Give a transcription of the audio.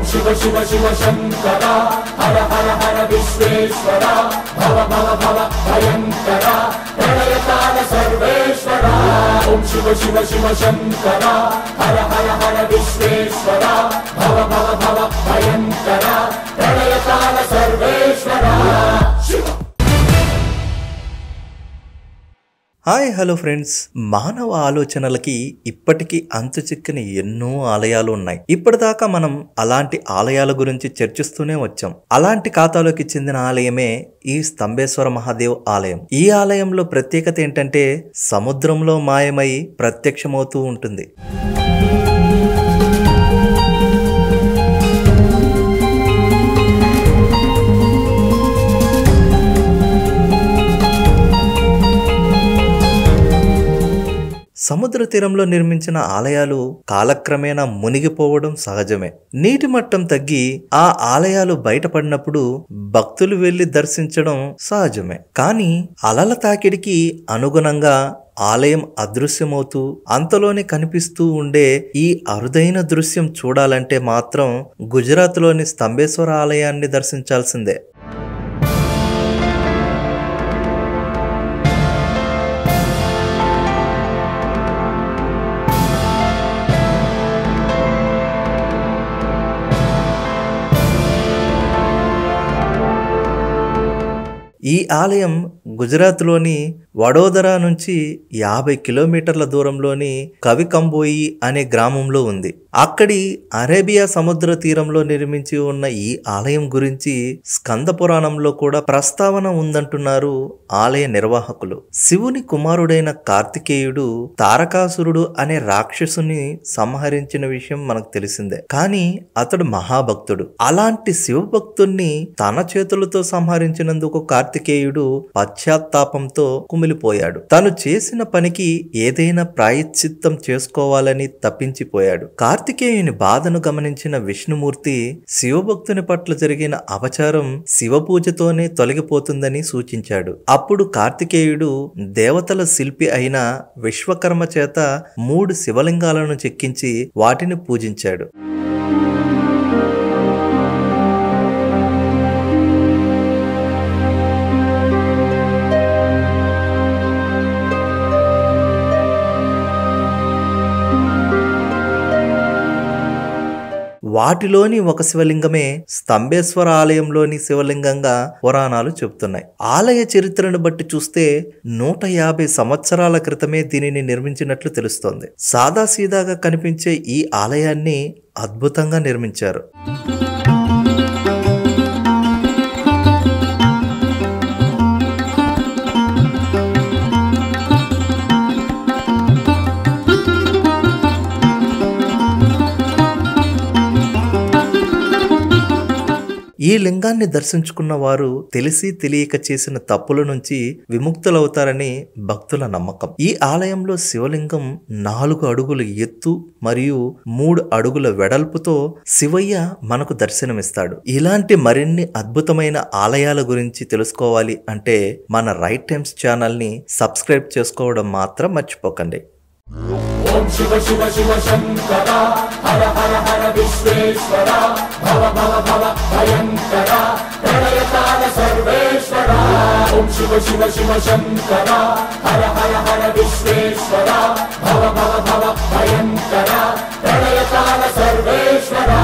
शिव शिव शिव शंकरा हर हर हर विश्वेश्वरा भव भव भव भयंकरा प्रलयकाल सर्वेश्वरा। ओम शिव शिव शिव शंकरा हर हर हर विश्वेश्वरा भव भव भव भयंकरा प्रलयकाल सर्वेश्वरा शिव। హాయ్ హలో ఫ్రెండ్స్, మానవ ఆలోచనలకి ఇప్పటికీ అంతు చిక్కని ఎన్నో ఆలయాలు ఉన్నాయి. ఇప్పటిదాకా మనం అలాంటి ఆలయాల గురించి చర్చిస్తూనే వచ్చాం. అలాంటి ఖాతాలోకి చెందిన ఆలయమే ఈ స్తంభేశ్వర మహాదేవ్ ఆలయం. ఈ ఆలయంలో ప్రత్యేకత ఏంటంటే సముద్రంలో మాయమై ప్రత్యక్షమవుతూ ఉంటుంది. సముద్ర తీరంలో నిర్మించిన ఆలయాలు కాలక్రమేణా మునిగిపోవడం సహజమే. నీటి మట్టం తగ్గి ఆ ఆలయాలు బయటపడినప్పుడు భక్తులు వెళ్లి దర్శించడం సహజమే. కానీ అలల తాకిడికి అనుగుణంగా ఆలయం అదృశ్యమవుతూ అంతలోనే కనిపిస్తూ ఉండే ఈ అరుదైన దృశ్యం చూడాలంటే మాత్రం గుజరాత్లోని స్తంభేశ్వర ఆలయాన్ని దర్శించాల్సిందే. ఈ ఆలయం గుజరాత్లోని వడోదరా నుంచి 50 కిలోమీటర్ల దూరంలోని కవికంబోయి అనే గ్రామంలో ఉంది. అక్కడి అరేబియా సముద్ర తీరంలో నిర్మించి ఉన్న ఈ ఆలయం గురించి స్కంద పురాణంలో కూడా ప్రస్తావన ఉందంటున్నారు ఆలయ నిర్వాహకులు. శివుని కుమారుడైన కార్తికేయుడు తారకాసురుడు అనే రాక్షసుని సంహరించిన విషయం మనకు తెలిసిందే. కానీ అతడు మహాభక్తుడు. అలాంటి శివభక్తుణ్ణి తన చేతులతో సంహరించినందుకు కార్తికేయుడు పశ్చాత్తాపంతో కుమిలిపోయాడు. తను చేసిన పనికి ఏదైనా ప్రాయశ్చిత్తం చేసుకోవాలని తప్పించిపోయాడు. కార్తికేయుని బాధను గమనించిన విష్ణుమూర్తి శివభక్తుని పట్ల జరిగిన అపచారం శివపూజతోనే తొలగిపోతుందని సూచించాడు. అప్పుడు కార్తికేయుడు దేవతల శిల్పి అయిన విశ్వకర్మ చేత 3 శివలింగాలను చెక్కించి వాటిని పూజించాడు. వాటిలోని ఒక శివలింగమే స్తంభేశ్వర ఆలయంలోని శివలింగంగా పురాణాలు చెబుతున్నాయి. ఆలయ చరిత్రను బట్టి చూస్తే 150 సంవత్సరాల క్రితమే దీనిని నిర్మించినట్లు తెలుస్తోంది. సాదాసీదాగా కనిపించే ఈ ఆలయాన్ని అద్భుతంగా నిర్మించారు. ఈ లింగాన్ని దర్శించుకున్న వారు తెలిసి తెలియక చేసిన తప్పుల నుంచి విముక్తులవుతారని భక్తుల నమ్మకం. ఈ ఆలయంలో శివలింగం 4 అడుగుల ఎత్తు మరియు 3 అడుగుల వెడల్పుతో శివయ్య మనకు దర్శనమిస్తాడు. ఇలాంటి మరిన్ని అద్భుతమైన ఆలయాల గురించి తెలుసుకోవాలి అంటే మన రైట్ టైమ్స్ ఛానల్ ని సబ్స్క్రైబ్ చేసుకోవడం మాత్రం మర్చిపోకండి. ओम शिव शिव शिव शंकरा हर हर हर विश्वेश्वरा भव भव भव भयंकरा प्रलयकाल सर्वेश्वरा। ओम शिव शिव शिव शंकरा हर हर हर विश्वेश्वरा भव भव भव भयंकरा प्रलयकाल सर्वेश्वरा।